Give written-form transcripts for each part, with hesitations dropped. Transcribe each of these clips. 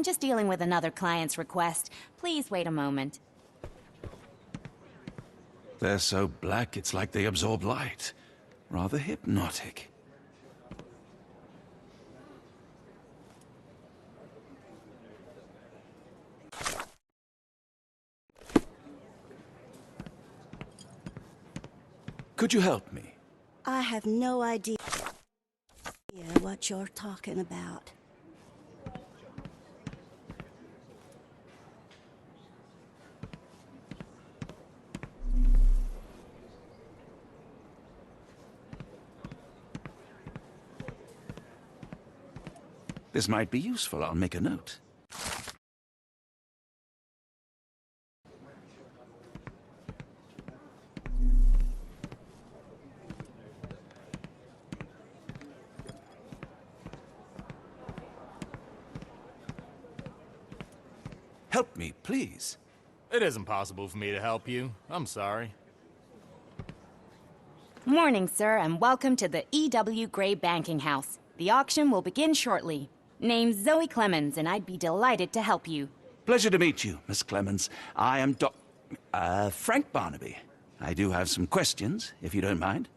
I'm just dealing with another client's request. Please wait a moment. They're so black, it's like they absorb light. Rather hypnotic. Could you help me? I have no idea what you're talking about. This might be useful. I'll make a note. Help me, please. It isn't possible for me to help you. I'm sorry. Morning, sir, and welcome to the E.W. Gray Banking House. The auction will begin shortly. Name's Zoe Clemens, and I'd be delighted to help you. Pleasure to meet you, Miss Clemens. I am Frank Barnaby. I do have some questions, if you don't mind.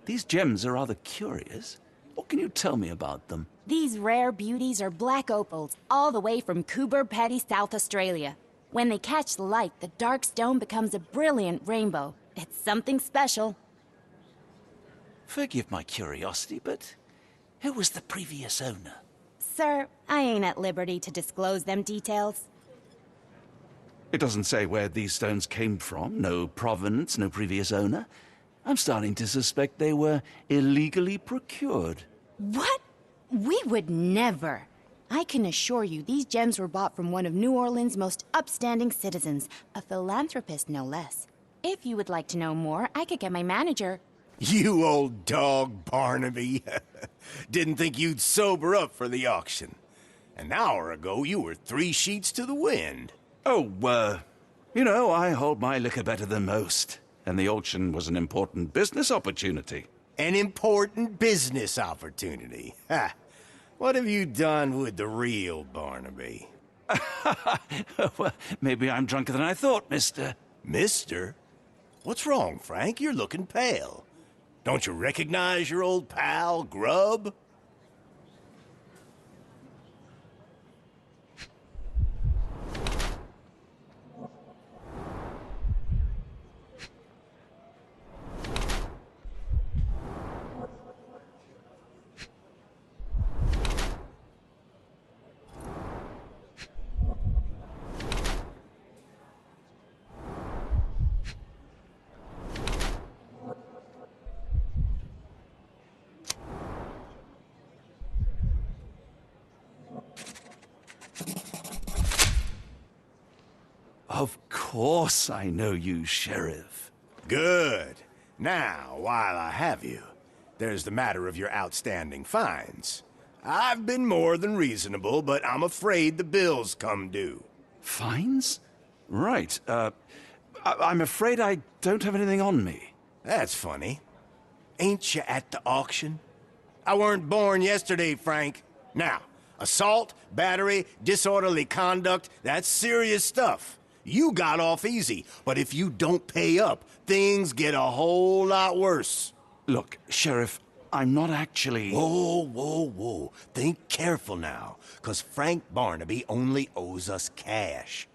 These gems are rather curious. What can you tell me about them? These rare beauties are black opals, all the way from Coober Pedy, South Australia. When they catch the light, the dark stone becomes a brilliant rainbow. It's something special. Forgive my curiosity, but who was the previous owner? Sir, I ain't at liberty to disclose them details. It doesn't say where these stones came from, no provenance, no previous owner. I'm starting to suspect they were illegally procured. What? We would never. I can assure you these gems were bought from one of New Orleans' most upstanding citizens, a philanthropist no less. If you would like to know more, I could get my manager. You old dog, Barnaby. Didn't think you'd sober up for the auction. An hour ago, you were 3 sheets to the wind. Oh, you know, I hold my liquor better than most. And the auction was an important business opportunity. An important business opportunity. Ha! What have you done with the real Barnaby? Well, maybe I'm drunker than I thought, mister. Mister? What's wrong, Frank? You're looking pale. Don't you recognize your old pal, Grub? Of course I know you, Sheriff. Good. Now, while I have you, there's the matter of your outstanding fines. I've been more than reasonable, but I'm afraid the bills come due. Fines? Right, I'm afraid I don't have anything on me. That's funny. Ain't you at the auction? I weren't born yesterday, Frank. Now, assault, battery, disorderly conduct, that's serious stuff. You got off easy, but if you don't pay up, things get a whole lot worse. Look, Sheriff, I'm not actually... Whoa. Think careful now, 'cause Frank Barnaby only owes us cash.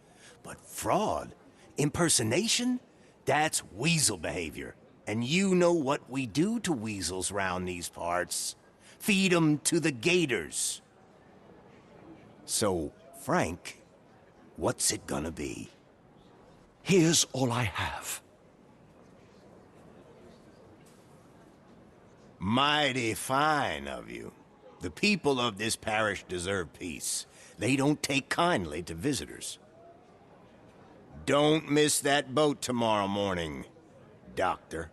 But fraud, impersonation, that's weasel behavior. And you know what we do to weasels round these parts. Feed 'em to the gators. So, Frank, what's it gonna be? Here's all I have. Mighty fine of you. The people of this parish deserve peace. They don't take kindly to visitors. Don't miss that boat tomorrow morning, Doctor.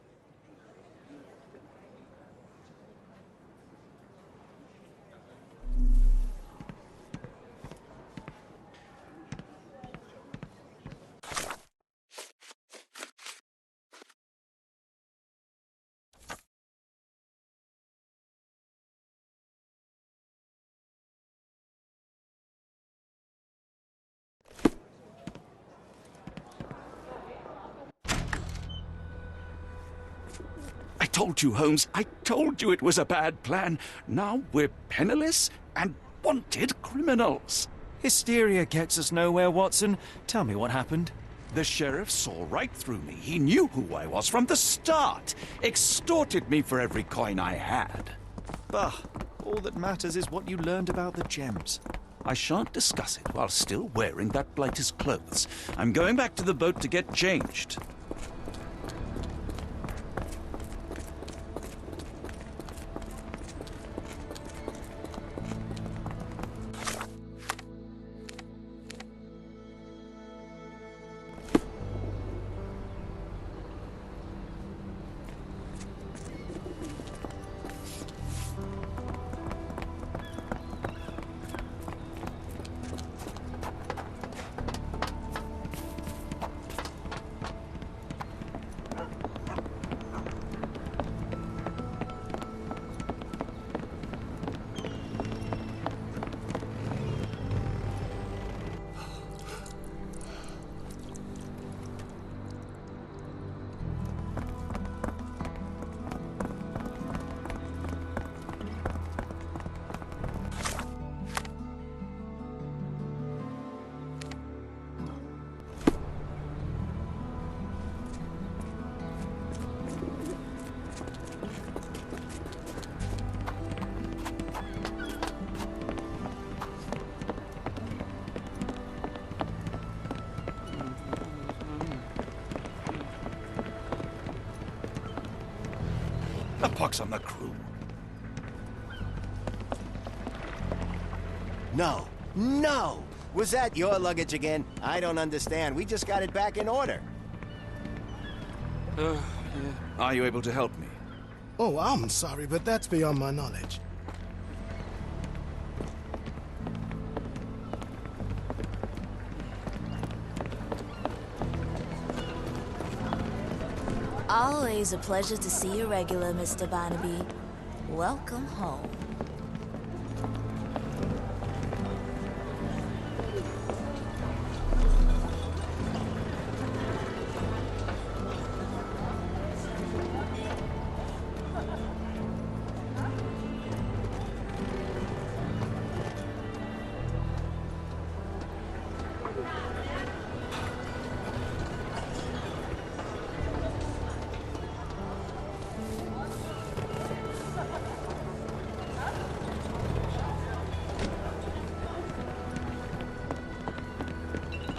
told you, Holmes. I told you it was a bad plan. Now we're penniless and wanted criminals. Hysteria gets us nowhere, Watson. Tell me what happened. The sheriff saw right through me. He knew who I was from the start. Extorted me for every coin I had. Bah, all that matters is what you learned about the gems. I shan't discuss it while still wearing that blighter's clothes. I'm going back to the boat to get changed. The pox on the crew. No, no! Was that your luggage again? I don't understand. We just got it back in order. Are you able to help me? Oh, I'm sorry, but that's beyond my knowledge. Always a pleasure to see you regular, Mr. Barnaby. Welcome home.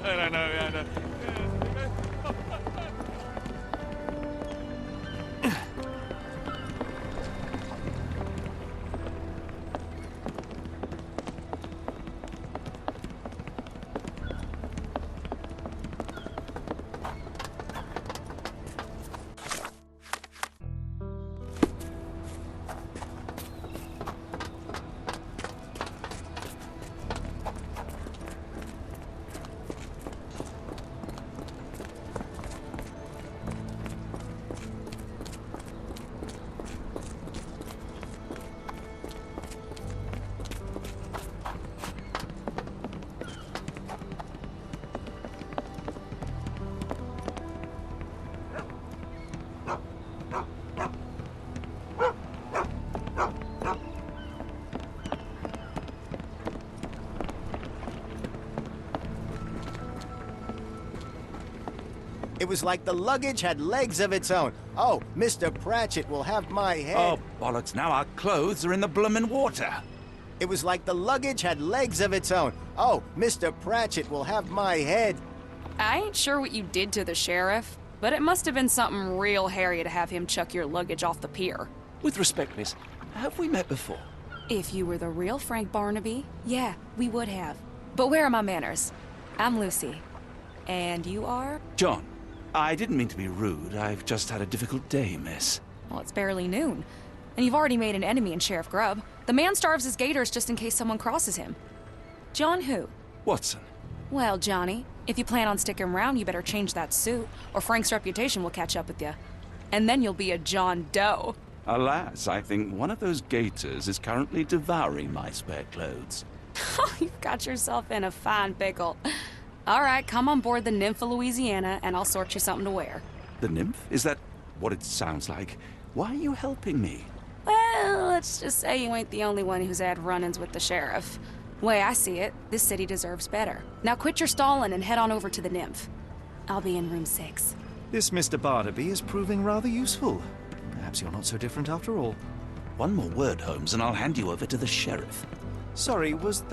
I know. It was like the luggage had legs of its own. Oh, Mr. Pratchett will have my head. Oh, bollocks, now our clothes are in the bloomin' water. It was like the luggage had legs of its own. Oh, Mr. Pratchett will have my head. I ain't sure what you did to the sheriff, but it must have been something real hairy to have him chuck your luggage off the pier. With respect, miss, have we met before? If you were the real Frank Barnaby, yeah, we would have. But where are my manners? I'm Lucy. And you are? John, I didn't mean to be rude. I've just had a difficult day, miss. Well, it's barely noon. And you've already made an enemy in Sheriff Grubb. The man starves his gators just in case someone crosses him. John who? Watson. Well, Johnny, if you plan on sticking around, you better change that suit, or Frank's reputation will catch up with you. And then you'll be a John Doe. Alas, I think one of those gators is currently devouring my spare clothes. You've got yourself in a fine pickle. All right, come on board the Nymph of Louisiana, and I'll sort you something to wear. The nymph? Is that what it sounds like? Why are you helping me? Well, let's just say you ain't the only one who's had run-ins with the sheriff. Way I see it, this city deserves better. Now quit your stalling and head on over to the Nymph. I'll be in room 6. This Mr. Barnaby is proving rather useful. Perhaps you're not so different after all. One more word, Holmes, and I'll hand you over to the sheriff. Sorry, was that